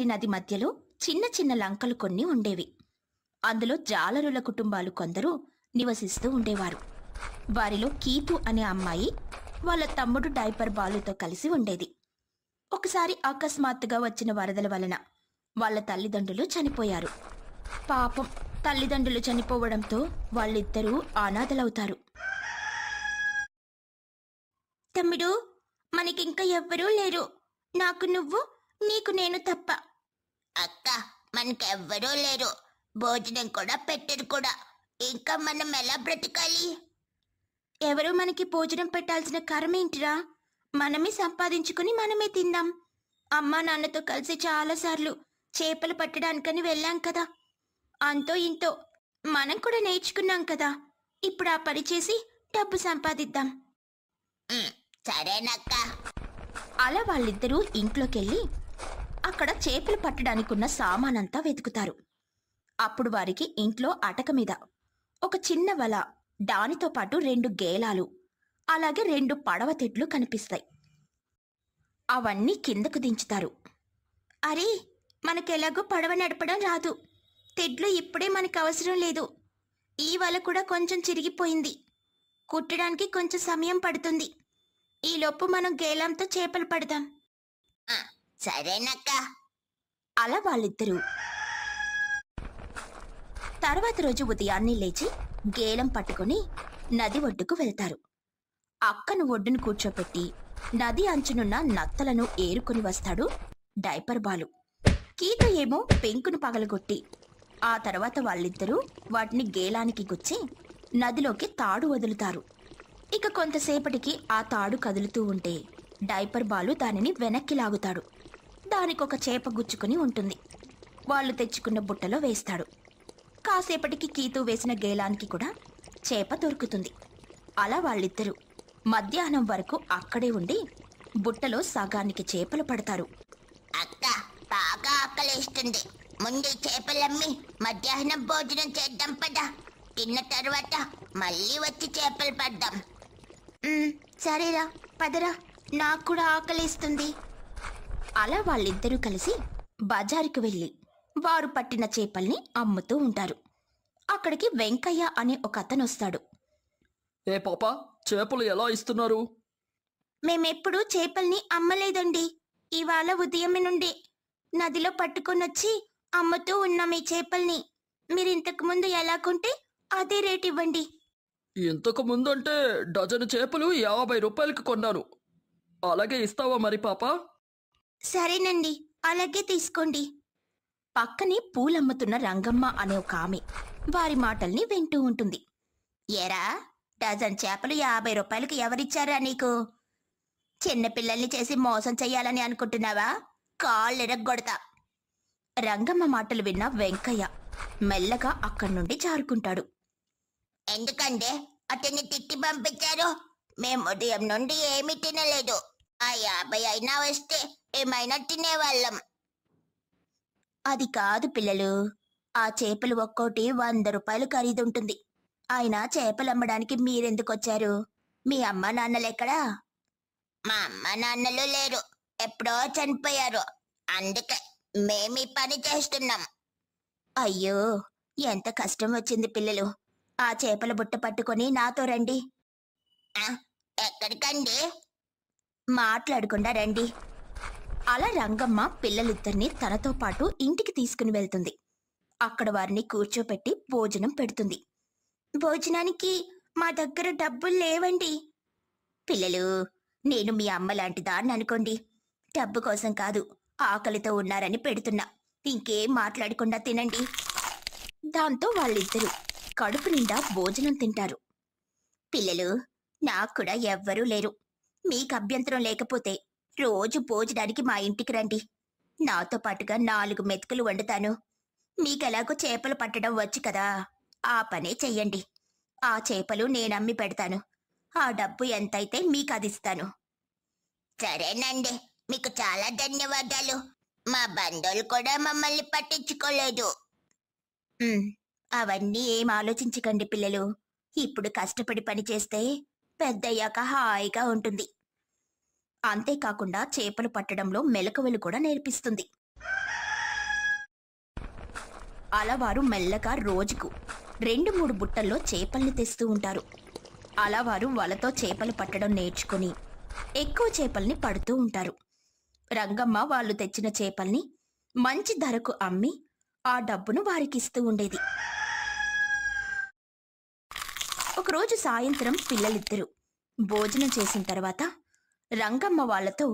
గోదావరి నది మధ్యలో చిన్న చిన్న లంకలు కొన్ని ఉండేవి. అందులో జాలరుల కుటుంబాలు కొందరు నివసిస్తూ ఉండేవారు. వారిలో కీతు అనే అమ్మాయి వాళ్ళ తమ్ముడు డైపర్ బాలుతో కలిసి ఉండేది. ఒకసారి అకస్మాత్తుగా వచ్చిన వరదల వలన వాళ్ళ తల్లిదండ్రులు చనిపోయారు. పాపం, తల్లిదండ్రులు చనిపోవడంతో వాళ్ళిద్దరూ అనాథలవుతారు. తమ్ముడు, మనకింక ఎవ్వరూ లేరు. నాకు నువ్వు, నీకు నేను తప్ప. అక్క, మనకెవ్వరూ లేరు, భోజనం కూడా పెట్టరు కూడా. ఇంకా మనం ఎలా బ్రతకాలి? ఎవరూ మనకి భోజనం పెట్టాల్సిన కర్మేంటిరా? మనమే సంపాదించుకుని మనమే తిందాం. అమ్మా నాన్నతో కలిసి చాలాసార్లు చేపలు పట్టడానికని వెళ్ళాం కదా. అంతో ఇంతో మనం కూడా నేర్చుకున్నాం కదా. ఇప్పుడు ఆ పని చేసి డబ్బు సంపాదిద్దాం. సరేనక్క. అలా వాళ్ళిద్దరూ ఇంట్లోకెళ్ళి అక్కడ చేపలు పట్టడానికున్న సామానంతా వెతుకుతారు. అప్పుడు వారికి ఇంట్లో అటక మీద ఒక చిన్న వల, దానితో పాటు 2 గేలాలు, అలాగే 2 పడవ తెడ్లు కనిపిస్తాయి. అవన్నీ కిందకు దించుతారు. అరే, మనకెలాగో పడవ నడపడం రాదు. తెడ్లు ఇప్పుడే మనకు అవసరం లేదు. ఈ వల కూడా కొంచెం చిరిగిపోయింది. కుట్టడానికి కొంచెం సమయం పడుతుంది. ఈలోపు మనం గేలంతో చేపలు పడదాం. సరేనక్క. అలా వాళ్ళిద్దరూ తర్వాత రోజు ఉదయాన్నే లేచి గేలం పట్టుకుని నది ఒడ్డుకు వెళ్తారు. అక్కను ఒడ్డును కూర్చోపెట్టి నది అంచునున్న నత్తలను ఏరుకుని వస్తాడు డైపర్ బాలు. కీత ఏమో పెంకును పగలగొట్టి ఆ తర్వాత వాళ్ళిద్దరూ వాటిని గేలానికి గుచ్చి నదిలోకి తాడు వదులుతారు. ఇక కొంతసేపటికి ఆ తాడు కదులుతూ ఉంటే డైపర్ బాలు దానిని వెనక్కి లాగుతాడు. దానికొక చేప గుచ్చుకుని ఉంటుంది. వాళ్ళు తెచ్చుకున్న బుట్టలో వేస్తాడు. కాసేపటికి కీతూ వేసిన గేలానికి కూడా చేప దొరుకుతుంది. అలా వాళ్ళిద్దరూ మధ్యాహ్నం వరకు అక్కడే ఉండి బుట్టలో సగానికి చేపలు పడతారు. అక్క, బాగా ఆకలేస్తుంది. ముందు చేపలమ్మి మధ్యాహ్నం భోజనం చేద్దాం పదా. తిన్న తర్వాత మళ్ళీ వచ్చి చేపలు పడ్డాం. సరేరా, పదరా, నాకు కూడా ఆకలిస్తుంది. అలా వాళ్ళిద్దరూ కలిసి బజారుకు వెళ్ళి వారు పట్టిన చేపల్ని అమ్ముతూ ఉంటారు. అక్కడికి వెంకయ్య అనే ఒక అతను వస్తాడు. ఏ పాప, చేపలు ఎలా ఇస్తున్నారు? మేమెప్పుడూ చేపల్ని అమ్మలేదండి. ఇవాళ ఉదయం నుండి నదిలో పట్టుకొనొచ్చి అమ్ముతూ ఉన్నాం ఈ చేపల్ని. మీరింతకు ముందు ఎలా కొంటే అదే రేట్ ఇవ్వండి. ఇంతకు ముందంటే డజను చేపలు 50 రూపాయలకి కొన్నాను. అలాగే ఇస్తావా మరి పాప? సరేనండి, అలాగే తీసుకోండి. పక్కనే పూలమ్ముతున్న రంగమ్మ అనే ఒక ఆమె వారి మాటల్ని వింటూ ఉంటుంది. ఎరా, డజన్ చేపలు 50 రూపాయలకి ఎవరిచ్చారా నీకు? చిన్నపిల్లల్ని చేసి మోసం చెయ్యాలని అనుకుంటున్నావా? కాళ్ళు ఎరగొడతా. రంగమ్మ మాటలు విన్న వెంకయ్య మెల్లగా అక్కడి నుండి జారుకుంటాడు. ఎందుకంటే అతన్ని తిట్టి పంపించారు? మేము ఉదయం నుండి ఏమీ తినలేదు. ఆ 50 అయినా వస్తే ఏమైనా తినేవాళ్ళం. అది కాదు పిల్లలు, ఆ చేపలు ఒక్కోటి 100 రూపాయలు ఖరీదుంటుంది. అయినా చేపలు అమ్మడానికి మీరెందుకొచ్చారు? మీ అమ్మ నాన్నలెక్కడా? మా అమ్మ నాన్నలు లేరు, ఎప్పుడో చనిపోయారు. అందుకే మేమీ పని చేస్తున్నాం. అయ్యో, ఎంత కష్టం వచ్చింది పిల్లలు. ఆ చేపల బుట్ట పట్టుకొని నాతో రండి. ఎక్కడికండి? మాట్లాడకుండా రండి. అలా రంగమ్మ పిల్లలిద్దరినీ తనతో పాటు ఇంటికి తీసుకుని వెళ్తుంది. అక్కడ వారిని కూర్చోపెట్టి భోజనం పెడుతుంది. భోజనానికి మా దగ్గర డబ్బులు లేవండి. పిల్లలు, నేను మీ అమ్మ లాంటి దాన్ని అనుకోండి. డబ్బు కోసం కాదు, ఆకలితో ఉన్నారని పెడుతున్నా. ఇంకేం మాట్లాడకుండా తినండి. దాంతో వాళ్ళిద్దరూ కడుపు నిండా భోజనం తింటారు. పిల్లలు, నాకు కూడా ఎవ్వరూ లేరు. మీకు అభ్యంతరం లేకపోతే రోజు భోజనానికి మా ఇంటికి రండి. నాతో పాటుగా 4 మెతుకులు వండుతాను. మీకెలాగో చేపలు పట్టడం వచ్చు కదా, ఆ పనే చెయ్యండి. ఆ చేపలు నేనమ్మి పెడతాను. ఆ డబ్బు ఎంతైతే మీకు అదిస్తాను. సరేనండి, మీకు చాలా ధన్యవాదాలు. మా బంధువులు కూడా మమ్మల్ని పట్టించుకోలేదు. అవన్నీ ఏం ఆలోచించకండి పిల్లలు. ఇప్పుడు కష్టపడి పని చేస్తే పెద్దయ్యాక హాయిగా ఉంటుంది. అంతేకాకుండా చేపలు పట్టడంలో మెలకువలు కూడా నేర్పిస్తుంది. అలా వారు మెల్లగా రోజుకు 2-3 బుట్టల్లో చేపల్ని తెస్తూ ఉంటారు. అలా వారు వలతో చేపలు పట్టడం నేర్చుకుని ఎక్కువ చేపల్ని పడుతూ ఉంటారు. రంగమ్మ వాళ్ళు తెచ్చిన చేపల్ని మంచి ధరకు అమ్మి ఆ డబ్బును వారికిస్తూ ఉండేది. ఒకరోజు సాయంత్రం పిల్లలిద్దరూ భోజనం చేసిన తర్వాత రంగమ్మ వాళ్లతో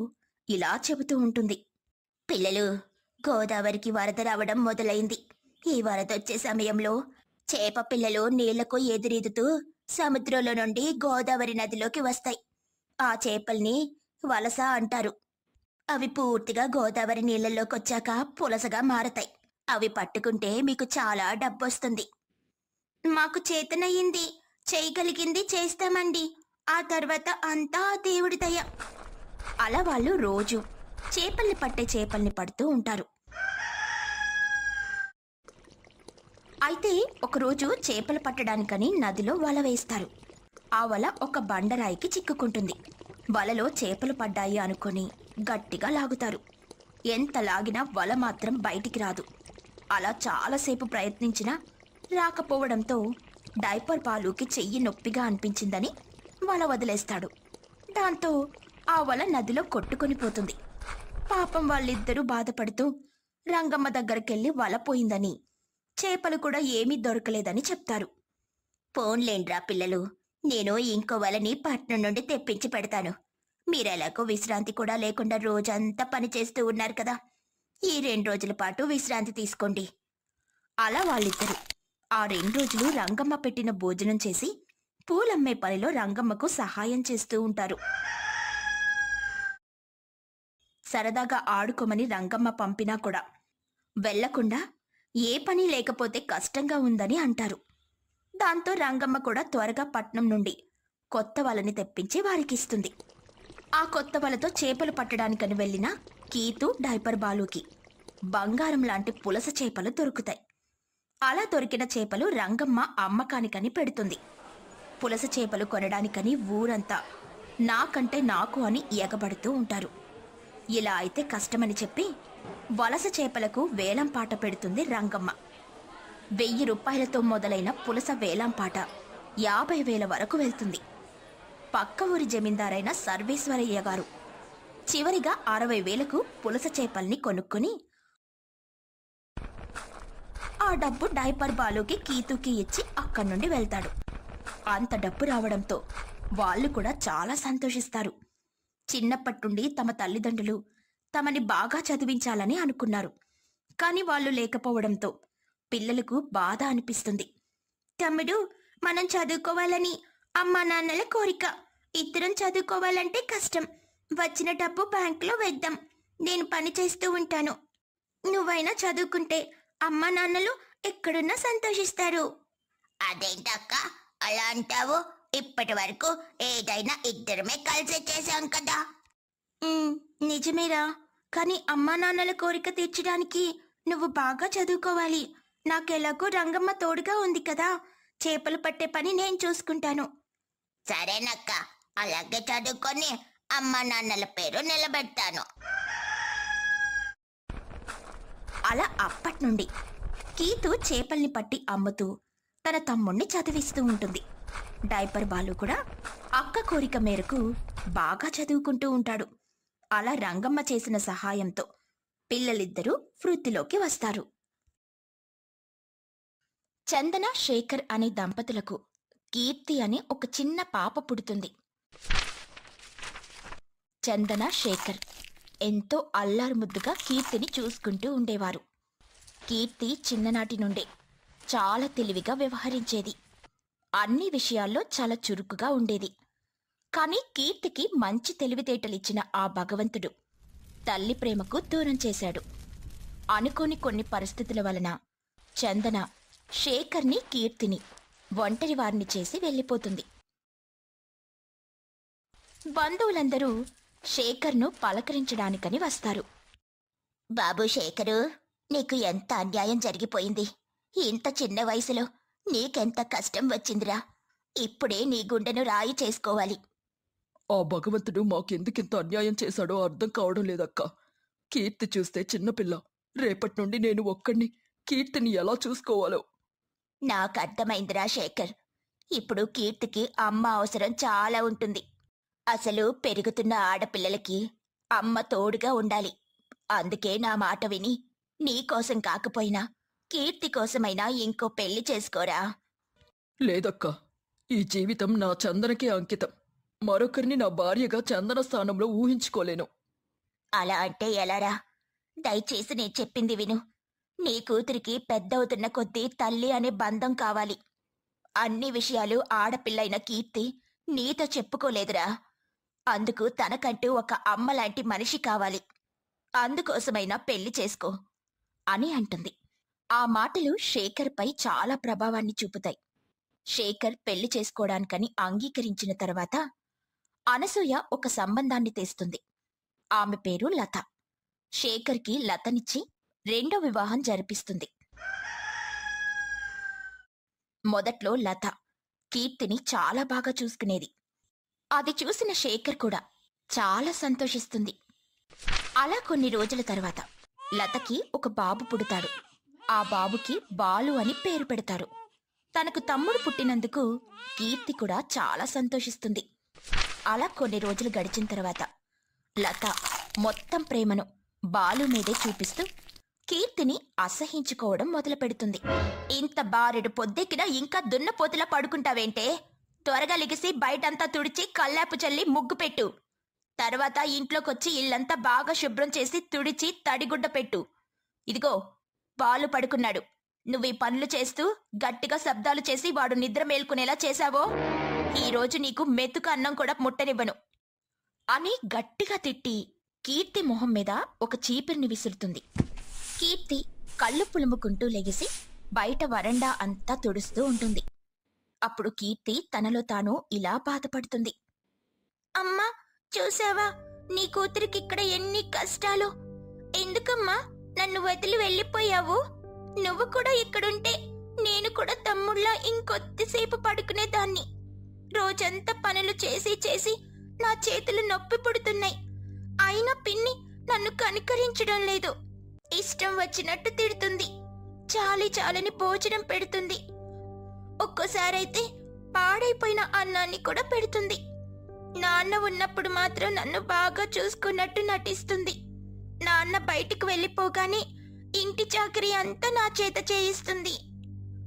ఇలా చెబుతూ ఉంటుంది. పిల్లలు, గోదావరికి వరద రావడం మొదలైంది. ఈ వరదొచ్చే సమయంలో చేప పిల్లలు నీళ్లకు ఎదురీదుతూ సముద్రంలో నుండి గోదావరి నదిలోకి వస్తాయి. ఆ చేపల్ని వలస అంటారు. అవి పూర్తిగా గోదావరి నీళ్లలోకి వచ్చాక పులసగా మారతాయి. అవి పట్టుకుంటే మీకు చాలా డబ్బొస్తుంది. మాకు చేతనయ్యింది, చేయగలిగింది చేస్తామండి. ఆ తర్వాత అంతా దేవుడి దయ. అలా వాళ్ళు రోజు చేపల్ని పట్టే చేపల్ని పడుతూ ఉంటారు. అయితే ఒకరోజు చేపలు పట్టడానికని నదిలో వల వేస్తారు. ఆ వల ఒక బండరాయికి చిక్కుకుంటుంది. వలలో చేపలు పడ్డాయి అనుకొని గట్టిగా లాగుతారు. ఎంత లాగినా వల మాత్రం బయటికి రాదు. అలా చాలాసేపు ప్రయత్నించినా రాకపోవడంతో డైపర్ బాలుకి చెయ్యి నొప్పిగా అనిపించిందని వల వదిలేస్తాడు. దాంతో ఆ వల నదిలో కొట్టుకొని పోతుంది. పాపం వాళ్ళిద్దరూ బాధపడుతూ రంగమ్మ దగ్గరికెళ్ళి వల పోయిందని, చేపలు కూడా ఏమీ దొరకలేదని చెప్తారు. పోన్లేండ్రా పిల్లలు, నేను ఇంకో వలని పట్నం నుండి తెప్పించి పెడతాను. మీరెలాగో విశ్రాంతి కూడా లేకుండా రోజంతా పని చేస్తూ ఉన్నారు కదా, ఈ 2 రోజుల పాటు విశ్రాంతి తీసుకోండి. అలా వాళ్ళిద్దరూ ఆ 2 రోజులు రంగమ్మ పెట్టిన భోజనం చేసి పూలమ్మే పనిలో రంగమ్మకు సహాయం చేస్తూ ఉంటారు. సరదాగా ఆడుకోమని రంగమ్మ పంపినా కూడా వెళ్లకుండా ఏ పని లేకపోతే కష్టంగా ఉందని అంటారు. దాంతో రంగమ్మ కూడా త్వరగా పట్నం నుండి కొత్త వలని తెప్పించి వారికిస్తుంది. ఆ కొత్త వలతో చేపలు పట్టడానికని వెళ్లిన కీతు, డైపర్ బాలుకి బంగారం లాంటి పులస చేపలు దొరుకుతాయి. అలా దొరికిన చేపలు రంగమ్మ అమ్మకానికని పెడుతుంది. పులస చేపలు కొనడానికని ఊరంతా నాకంటే నాకు అని ఎగబడుతూ ఉంటారు. ఇలా అయితే కష్టమని చెప్పి వలస చేపలకు వేలంపాట పెడుతుంది రంగమ్మ. 1000 రూపాయలతో మొదలైన పులస వేలంపాట 50,000 వరకు వెళ్తుంది. పక్క ఊరి జమీందారైన సర్వేశ్వరయ్య గారు చివరిగా 60,000కు పులస చేపల్ని కొనుక్కొని ఆ డబ్బు డైపర్ బాలుకి, కీతుకి ఇచ్చి అక్కడి నుండి వెళ్తాడు. అంత డబ్బు రావడంతో వాళ్ళు కూడా చాలా సంతోషిస్తారు. చిన్నప్పటి నుండి తమ తల్లిదండ్రులు తమని బాగా చదివించాలని అనుకున్నారు. కాని వాళ్ళు లేకపోవడంతో పిల్లలకు బాధ అనిపిస్తుంది. తమ్ముడు, మనం చదువుకోవాలని అమ్మా నాన్నల కోరిక. ఇద్దరం చదువుకోవాలంటే కష్టం. వచ్చిన డబ్బు బ్యాంకులో వేద్దాం. నేను పని చేస్తూ ఉంటాను. నువ్వైనా చదువుకుంటే అమ్మా నాన్నలు ఎక్కడున్నా సంతోషిస్తారు. అదేంటక్క అలా అంటావు? ఇప్పటి వరకు ఏదైనా ఇద్దరమే కలిసి చేశాం కదా. నిజమేరా, కానీ అమ్మా నాన్నల కోరిక తీర్చడానికి నువ్వు బాగా చదువుకోవాలి. నాకెలాగో రంగమ్మ తోడుగా ఉంది కదా, చేపలు పట్టే పని నేను చూసుకుంటాను. సరేనక్క, అలాగే చదువుకొని అమ్మా నాన్నల పేరు నిలబెడతాను. అలా అప్పట్నుండి కీతు చేపల్ని పట్టి అమ్ముతూ తన తమ్ముణ్ణి చదివిస్తూ ఉంటుంది. డైపర్ బాలు కూడా అక్క కోరిక మేరకు బాగా చదువుకుంటూ ఉంటాడు. అలా రంగమ్మ చేసిన సహాయంతో పిల్లలిద్దరూ వృత్తిలోకి వస్తారు. చందన, శేఖర్ అనే దంపతులకు కీర్తి అనే ఒక చిన్న పాప పుడుతుంది. చందన, శేఖర్ ఎంతో అల్లారుముద్దుగా కీర్తిని చూసుకుంటూ ఉండేవారు. కీర్తి చిన్ననాటి నుండే చాలా తెలివిగా వ్యవహరించేది. అన్ని విషయాల్లో చాలా చురుకుగా ఉండేది. కాని కీర్తికి మంచి తెలివితేటలిచ్చిన ఆ భగవంతుడు తల్లి ప్రేమకు దూరం చేశాడు. అనుకోని కొన్ని పరిస్థితుల వలన చందన శేఖర్ని, కీర్తిని ఒంటరి వారిని చేసి వెళ్ళిపోతుంది. బంధువులందరూ శేఖర్ను పలకరించడానికని వస్తారు. బాబు శేఖరు, నీకు ఎంత అన్యాయం జరిగిపోయింది. ఇంత చిన్న వయసులో నీకెంత కష్టం వచ్చిందిరా. ఇప్పుడే నీ గుండెను రాయి చేసుకోవాలి. ఆ భగవంతుడు మాకెందుకింత అన్యాయం చేశాడో అర్థం కావడం లేదక్క. కీర్తి చూస్తే చిన్నపిల్ల. రేపటి నుండి నేను ఒక్కడిని కీర్తిని ఎలా చూసుకోవాలో. నాకు అర్థమైందిరా శేఖర్. ఇప్పుడు కీర్తికి అమ్మ అవసరం చాలా ఉంటుంది. అసలు పెరుగుతున్న ఆడపిల్లలకి అమ్మ తోడుగా ఉండాలి. అందుకే నా మాట విని నీకోసం కాకపోయినా కీర్తి కోసమైనా ఇంకో పెళ్లి చేసుకోరా. లేదక్కా, ఈ జీవితం నా చందనకే అంకితం. మరొకరిని నా భార్యగా చందన స్థానంలో ఊహించుకోలేను. అలా అంటే ఎలారా? దయచేసి నేను చెప్పింది విను. నీ కూతురికి పెద్దవుతున్న కొద్దీ తల్లి అనే బంధం కావాలి. అన్ని విషయాలు ఆడపిల్లైన కీర్తి నీతో చెప్పుకోలేదురా. అందుకు తనకంటూ ఒక అమ్మలాంటి మనిషి కావాలి. అందుకోసమైనా పెళ్లి చేసుకో అని అంటుంది. ఆ మాటలు శేఖర్పై చాలా ప్రభావాన్ని చూపుతాయి. శేఖర్ పెళ్లి చేసుకోవడానికని అంగీకరించిన తర్వాత అనసూయ ఒక సంబంధాన్ని తెస్తుంది. ఆమె పేరు లత. శేఖర్కి లతనిచ్చి రెండో వివాహం జరిపిస్తుంది. మొదట్లో లత కీర్తిని చాలా బాగా చూసుకునేది. అది చూసిన శేఖర్ కూడా చాలా సంతోషిస్తుంది. అలా కొన్ని రోజుల తర్వాత లతకి ఒక బాబు పుడతాడు. ఆ బాబుకి బాలు అని పేరు పెడతారు. తనకు తమ్ముడు పుట్టినందుకు కీర్తి కూడా చాలా సంతోషిస్తుంది. అలా కొన్ని రోజులు గడిచిన తర్వాత లత మొత్తం ప్రేమను బాలు మీదే చూపిస్తూ కీర్తిని అసహించుకోవడం మొదలు పెడుతుంది. ఇంత బారెడు పొద్దెక్కినా ఇంకా దున్నపోతులా పడుకుంటావేంటే? త్వరగా లెగిసి బయటంతా తుడిచి కల్లాపు చల్లి ముగ్గు పెట్టు. తర్వాత ఇంట్లోకొచ్చి ఇల్లంతా బాగా శుభ్రం చేసి తుడిచి తడిగుడ్డ పెట్టు. ఇదిగో బాలు పడుకున్నాడు. నువ్వు ఈ పనులు చేస్తూ గట్టిగా శబ్దాలు చేసి వాడు నిద్ర మేల్కునేలా చేశావో ఈరోజు నీకు మెతుకు అన్నం కూడా ముట్టనివ్వను అని గట్టిగా తిట్టి కీర్తి మొహం మీద ఒక చీపిరిని విసురుతుంది. కీర్తి కళ్ళు పులుముకుంటూ లెగిసి బయట వరండా అంతా తుడుస్తూ ఉంటుంది. అప్పుడు కీర్తి తనలో తాను ఇలా బాధపడుతుంది. అమ్మా, చూసావా నీ కూతురికి ఇక్కడ ఎన్ని కష్టాలు. ఎందుకమ్మా నన్ను వదిలి వెళ్ళిపోయావు? నువ్వు కూడా ఇక్కడుంటే నేను కూడా తమ్ముళ్ళ ఇంకొద్దిసేపు పడుకునేదాన్ని. రోజంతా పనులు చేసి చేసి నా చేతులు నొప్పి పుడుతున్నాయి. అయినా పిన్ని నన్ను కనికరించడం లేదు. ఇష్టం వచ్చినట్టు తిడుతుంది. చాలి చాలని భోజనం పెడుతుంది. ఒక్కోసారైతే పాడైపోయిన అన్నాన్ని కూడా పెడుతుంది. నాన్న ఉన్నప్పుడు మాత్రం నన్ను బాగా చూసుకున్నట్టు నటిస్తుంది. నాన్న బయటికి వెళ్ళిపోగానే ఇంటి చాకరీ అంతా నా చేత చేయిస్తుంది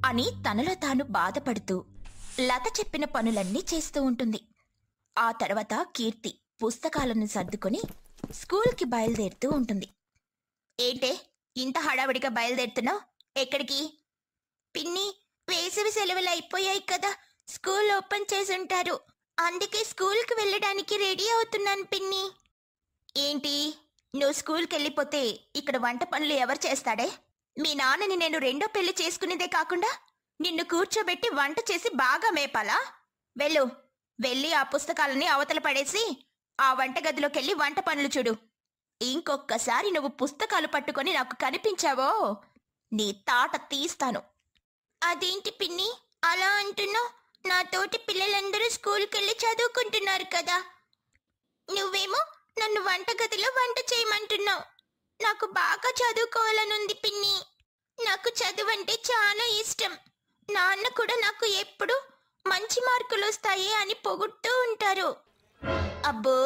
అని తనలో తాను బాధపడుతూ లత చెప్పిన పనులన్నీ చేస్తూ ఉంటుంది. ఆ తర్వాత కీర్తి పుస్తకాలను సర్దుకొని స్కూల్కి బయలుదేరుతూ ఉంటుంది. ఏంటే ఇంత హడావిడిగా బయలుదేరుతున్నావు? ఎక్కడికి? పిన్ని, వేసవి సెలవులు అయిపోయాయి కదా, స్కూల్ ఓపెన్ చేసుంటారు. అందుకే స్కూల్కి వెళ్ళడానికి రెడీ అవుతున్నాను పిన్ని. ఏంటి, నువ్వు స్కూల్కి వెళ్ళిపోతే ఇక్కడ వంట పనులు ఎవరు చేస్తాడే? మీ నాన్నని నేను రెండో పెళ్లి చేసుకునేదే కాకుండా నిన్ను కూర్చోబెట్టి వంట చేసి బాగా మేపాలా? వెళ్ళు, వెళ్ళి ఆ పుస్తకాలని అవతల పడేసి ఆ వంటగదిలోకెళ్ళి వంట పనులు చూడు. ఇంకొక్కసారి నువ్వు పుస్తకాలు పట్టుకొని నాకు కనిపించావో నీ తాట తీస్తాను. అదేంటి పిన్ని అలా అంటున్నావు? నా తోటి పిల్లలందరూ స్కూల్కి వెళ్ళి చదువుకుంటున్నారు కదా. నువ్వేమో నన్ను వంటగదిలో వంట చేయమంటున్నావు. నాకు బాగా చదువుకోవాలనుంది పిన్ని. నాకు చదువు అంటే చాలా ఇష్టం. నాన్న కూడా నాకు ఎప్పుడు మంచి మార్కులు వస్తాయి అని పొగుడుతూ ఉంటారు. అబ్బో,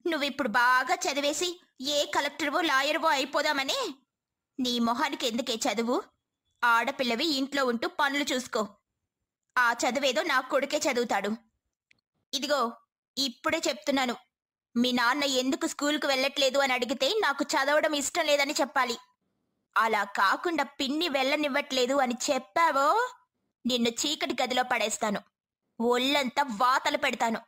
నువ్విప్పుడు బాగా చదివేసి ఏ కలెక్టర్వో లాయర్వో అయిపోదామనే? నీ మొహానికి ఎందుకే చదువు? ఆడపిల్లవి ఇంట్లో ఉంటూ పనులు చూసుకో. ఆ చదువేదో నా కొడుకే చదువుతాడు. ఇదిగో ఇప్పుడే చెప్తున్నాను, మీ నాన్న ఎందుకు స్కూల్కు వెళ్ళట్లేదు అని అడిగితే నాకు చదవడం ఇష్టం లేదని చెప్పాలి. అలా కాకుండా పిన్ని వెళ్ళనివ్వట్లేదు అని చెప్పావో నిన్ను చీకటి గదిలో పడేస్తాను, ఒళ్ళంతా వాతలు పెడతాను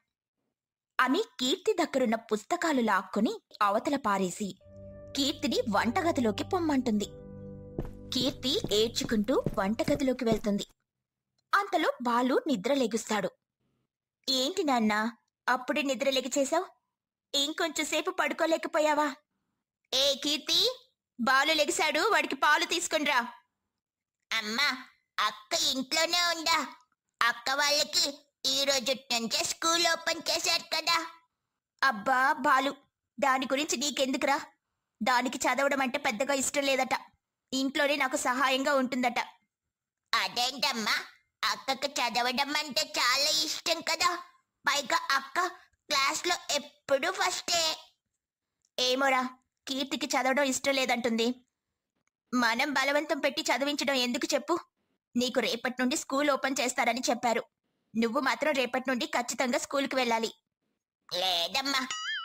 అని కీర్తి దగ్గరున్న పుస్తకాలు లాక్కొని అవతల పారేసి కీర్తిని వంటగదిలోకి పొమ్మంటుంది. కీర్తి ఏడ్చుకుంటూ వంటగదిలోకి వెళ్తుంది. అంతలో బాలు నిద్రలేగుస్తాడు. ఏంటి నాన్న, అప్పుడే నిద్రలేగిచేశావు? ఇంకొంచెంసేపు పడుకోలేకపోయావా? ఏ కీర్తి, బాలు లెగిశాడు, వాడికి పాలు తీసుకునిరా. అమ్మా, అక్క ఇంట్లోనే ఉందా? అక్క వాళ్ళకి ఈ రోజు నుంచే స్కూల్ ఓపెన్ చేశారు కదా. అబ్బా బాలు, దాని గురించి నీకెందుకురా? దానికి చదవడం అంటే పెద్దగా ఇష్టం లేదట. ఇంట్లోనే నాకు సహాయంగా ఉంటుందట. అదేంటమ్మా, అక్కకు చదవడం అంటే చాలా ఇష్టం కదా, పైగా అక్క క్లాస్లో ఎప్పుడు ఫస్టే. ఏమోరా, కీర్తికి చదవడం ఇష్టం లేదంటుంది. మనం బలవంతం పెట్టి చదివించడం ఎందుకు చెప్పు? నీకు రేపటి నుండి స్కూల్ ఓపెన్ చేస్తారని చెప్పారు. నువ్వు మాత్రం రేపటి నుండి ఖచ్చితంగా స్కూల్కి వెళ్ళాలి. లేదమ్మా,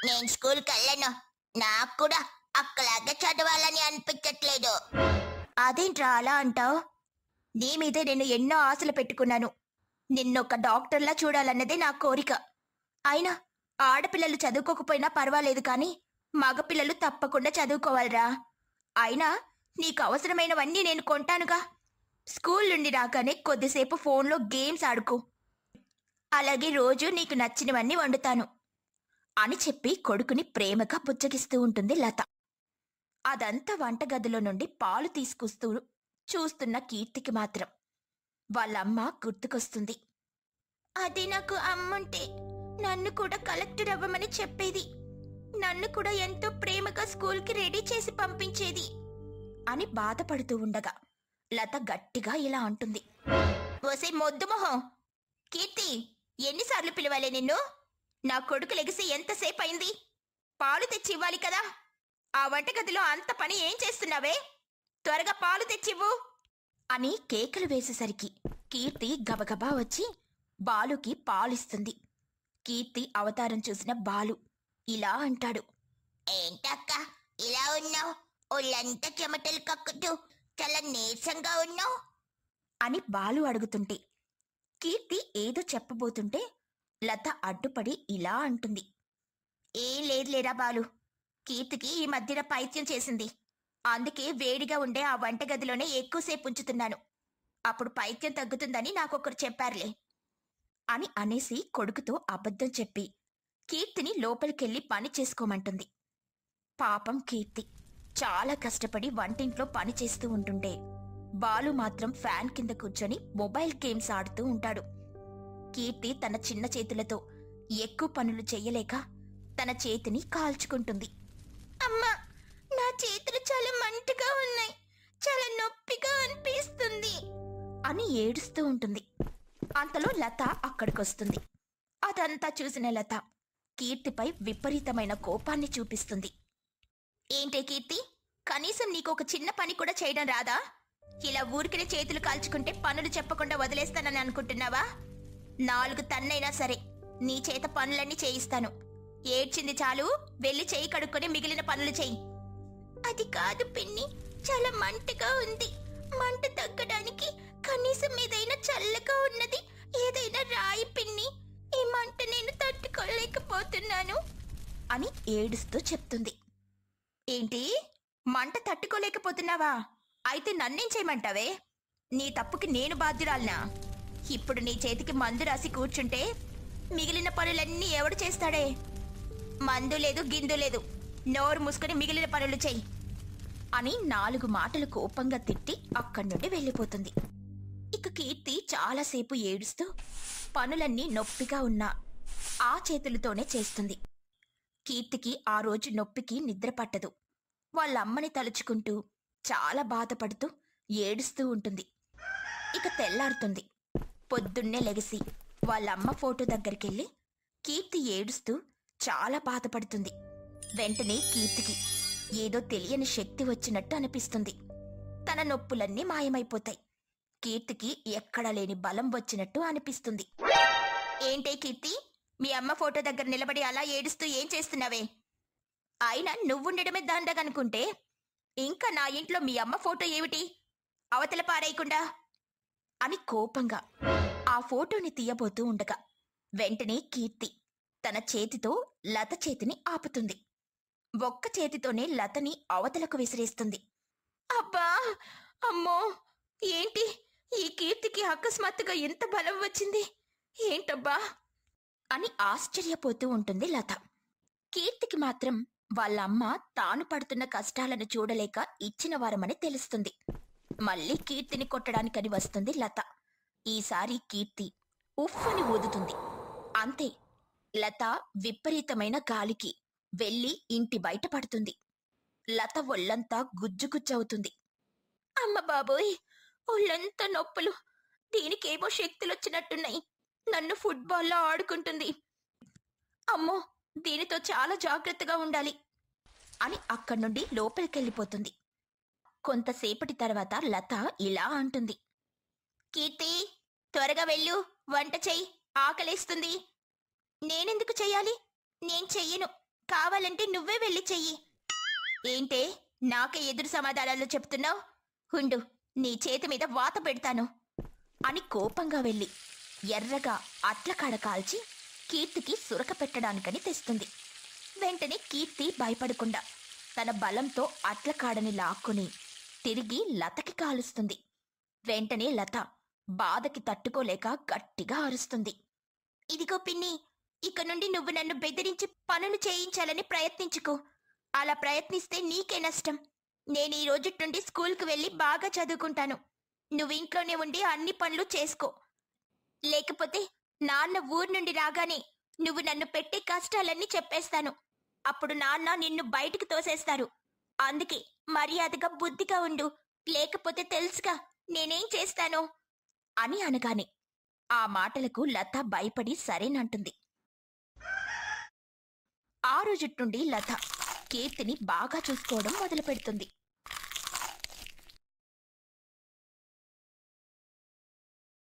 నేను స్కూల్కి వెళ్ళను. నాకు కూడా అక్కలాగా చదవాలని అనిపించట్లేదు. అదేంట్రా అలా అంటావు? నీ మీదే నేను ఎన్నో ఆశలు పెట్టుకున్నాను. నిన్నొక డాక్టర్లా చూడాలన్నదే నా కోరిక. అయినా ఆడపిల్లలు చదువుకోకపోయినా పర్వాలేదు కానీ మగపిల్లలు తప్పకుండా చదువుకోవాలిరా. అయినా నీకు అవసరమైనవన్నీ నేను కొంటానుగా. స్కూల్ నుండి రాగానే కొద్దిసేపు ఫోన్లో గేమ్స్ ఆడుకో. అలాగే రోజు నీకు నచ్చినవన్నీ వండుతాను అని చెప్పి కొడుకుని ప్రేమగా బుజ్జగిస్తూ ఉంటుంది లత. అదంతా వంటగదిలో నుండి పాలు తీసుకొస్తూ చూస్తున్న కీర్తికి మాత్రం వాళ్ళమ్మ గుర్తుకొస్తుంది. అది నాకు అమ్ముంటే నన్ను కూడా కలెక్టర్ అవ్వమని చెప్పేది. నన్ను కూడా ఎంతో ప్రేమగా స్కూల్కి రెడీ చేసి పంపించేది అని బాధపడుతూ ఉండగా లత గట్టిగా ఇలా అంటుంది. ఓసే మొద్దు మొహం, కీర్తి, ఎన్నిసార్లు పిలవాలే నిన్ను? నా కొడుకు లెగిసి ఎంతసేపు అయింది? పాలు తెచ్చి ఇవ్వాలి కదా. ఆ వంటగదిలో అంత పని ఏం చేస్తున్నావే? త్వరగా పాలు తెచ్చివ్వు అని కేకలు వేసేసరికి కీర్తి గబగబా వచ్చి బాలుకి పాలిస్తుంది. కీర్తి అవతారం చూసిన బాలు ఇలా అంటాడు. ఏంటక్క ఇలా ఉన్నావు? ఒళ్ళంతా చెమటలు కక్కుతూ చాలా నీరసంగా ఉన్నావు అని బాలు అడుగుతుంటే కీర్తి ఏదో చెప్పబోతుంటే లత అడ్డుపడి ఇలా అంటుంది. ఏం లేదులేరా బాలు, కీర్తికి ఈ మధ్యన పైత్యం చేసింది. అందుకే వేడిగా ఉండే ఆ వంటగదిలోనే ఎక్కువసేపు ఉంచుతున్నాను. అప్పుడు పైత్యం తగ్గుతుందని నాకొకరు చెప్పారులే అని అనేసి కొడుకుతో అబద్ధం చెప్పి కీర్తిని లోపలికెళ్ళి పని చేసుకోమంటుంది. పాపం కీర్తి చాలా కష్టపడి వంటింట్లో పని చేస్తూ ఉంటుంటే బాలు మాత్రం ఫ్యాన్ కింద కూర్చొని మొబైల్ గేమ్స్ ఆడుతూ ఉంటాడు. కీర్తి తన చిన్న చేతులతో ఎక్కువ పనులు చెయ్యలేక తన చేతిని కాల్చుకుంటుంది. అమ్మా, నా చేతులు చాలా మంటగా ఉన్నాయి, చాలా నొప్పిగా అనిపిస్తుంది అని ఏడుస్తూ ఉంటుంది. అంతలో లత అక్కడికొస్తుంది. అదంతా చూసిన లత కీర్తిపై విపరీతమైన కోపాన్ని చూపిస్తుంది. ఏంటే కీర్తి, కనీసం నీకు ఒక చిన్న పని కూడా చేయడం రాదా? ఇలా ఊరికినే చేతులు కాల్చుకుంటే పనులు చెప్పకుండా వదిలేస్తానని అనుకుంటున్నావా? 4 తన్నైనా సరే నీ చేత పనులన్నీ చేయిస్తాను. ఏడ్చింది చాలు, వెళ్ళి చేయి కడుక్కొని మిగిలిన పనులు చెయ్యి. అది కాదు పిన్ని, చాలా మంటగా ఉంది. మంట తగ్గడానికి కనీసం ఏదైనా చల్లగా ఉన్నది ఏదైనా రాయి పిన్ని. ఈ మంట నేను తట్టుకోలేకపోతున్నాను అని ఏడుస్తూ చెప్తుంది. ఏంటి, మంట తట్టుకోలేకపోతున్నావా? అయితే నన్నేం చేయమంటావే? నీ తప్పుకి నేను బాధ్యురాలనా? ఇప్పుడు నీ చేతికి మందు రాసి కూర్చుంటే మిగిలిన పనులన్నీ ఎవడు చేస్తాడే? మందు లేదు, గిందు లేదు, నోరు మూసుకొని మిగిలిన పనులు చెయ్యి అని 4 మాటలు కోపంగా తిట్టి అక్కడి నుండి వెళ్ళిపోతుంది. ఇక కీర్తి చాలాసేపు ఏడుస్తూ పనులన్నీ నొప్పిగా ఉన్నా ఆ చేతులతోనే చేస్తుంది. కీర్తికి ఆ రోజు నొప్పికి నిద్ర పట్టదు. వాళ్ళమ్మని తలుచుకుంటూ చాలా బాధపడుతూ ఏడుస్తూ ఉంటుంది. ఇక తెల్లారుతుంది. పొద్దున్నే లెగిసి వాళ్ళమ్మ ఫోటో దగ్గరికెళ్ళి కీర్తి ఏడుస్తూ చాలా బాధపడుతుంది. వెంటనే కీర్తికి ఏదో తెలియని శక్తి వచ్చినట్టు అనిపిస్తుంది. తన నొప్పులన్నీ మాయమైపోతాయి. కీర్తికి ఎక్కడా లేని బలం వచ్చినట్టు అనిపిస్తుంది. ఏంటే కీర్తి, మీ అమ్మ ఫోటో దగ్గర నిలబడి అలా ఏడుస్తూ ఏం చేస్తున్నావే? అయినా నువ్వుండడమే దండగనుకుంటే ఇంకా నా ఇంట్లో మీ అమ్మ ఫోటో ఏమిటి? అవతల పారేయకుండా అని కోపంగా ఆ ఫోటోని తీయబోతూ ఉండగా వెంటనే కీర్తి తన చేతితో లత చేతిని ఆపుతుంది. ఒక్క చేతితోనే లతని అవతలకు విసిరేస్తుంది. అబ్బా, అమ్మో, ఏంటి ఈ కీర్తికి అకస్మాత్తుగా ఎంత బలం వచ్చింది? ఏంటబ్బా అని ఆశ్చర్యపోతూ ఉంటుంది లత. కీర్తికి మాత్రం వాళ్ళమ్మ తాను పడుతున్న కష్టాలను చూడలేక ఇచ్చిన వారమని తెలుస్తుంది. మళ్ళీ కీర్తిని కొట్టడానికని వస్తుంది లత. ఈసారి కీర్తి ఉఫ్ఫని ఊదుతుంది. అంతే, లత విపరీతమైన గాలికి వెళ్ళి ఇంటి బయట పడుతుంది. లత ఒళ్ళంతా గుజ్జుగుజ్జవుతుంది. అమ్మ బాబోయ్, ఒళ్ళంతా నొప్పులు. దీనికేమో శక్తులొచ్చినట్టున్నాయి. నన్ను ఫుట్బాల్లో ఆడుకుంటుంది. అమ్మో, దీనితో చాలా జాగ్రత్తగా ఉండాలి అని అక్కడి నుండి లోపలికెళ్ళిపోతుంది. కొంతసేపటి తర్వాత లత ఇలా అంటుంది. కీర్తి, త్వరగా వెళ్ళు, వంట చెయ్యి, ఆకలేస్తుంది. నేనెందుకు చెయ్యాలి? నేను చెయ్యను. కావాలంటే నువ్వే వెళ్ళి చెయ్యి. ఏంటే నాకే ఎదురు సమాధానాలు చెప్తున్నావు? హుండు, నీ చేతి మీద వాత పెడతాను అని కోపంగా వెళ్ళి ఎర్రగా అట్లకాడ కాల్చి కీర్తికి సురక పెట్టడానికని తెస్తుంది. వెంటనే కీర్తి భయపడకుండా తన బలంతో అట్లకాడని లాక్కుని తిరిగి లతకి కాలుస్తుంది. వెంటనే లత బాధకి తట్టుకోలేక గట్టిగా అరుస్తుంది. ఇదిగో పిన్ని, ఇక నుండి నువ్వు నన్ను బెదిరించి పనులు చేయించాలని ప్రయత్నించుకో. అలా ప్రయత్నిస్తే నీకే నష్టం. నేను ఈ రోజు నుండి స్కూల్కి వెళ్ళి బాగా చదువుకుంటాను. నువ్వు ఇంట్లోనే ఉండి అన్ని పనులు చేసుకో. లేకపోతే నాన్న ఊరు నుండి రాగానే నువ్వు నన్ను పెట్టే కష్టాలన్నీ చెప్పేస్తాను. అప్పుడు నాన్న నిన్ను బయటికి తోసేస్తారు. అందుకే మర్యాదగా బుద్ధిగా ఉండు, లేకపోతే తెలుసుగా నేనేం చేస్తానో అని అనగానే ఆ మాటలకు లత భయపడి సరేనంటుంది. ఆ రోజు నుండి లత కీర్తిని బాగా చూసుకోవడం మొదలు పెడుతుంది.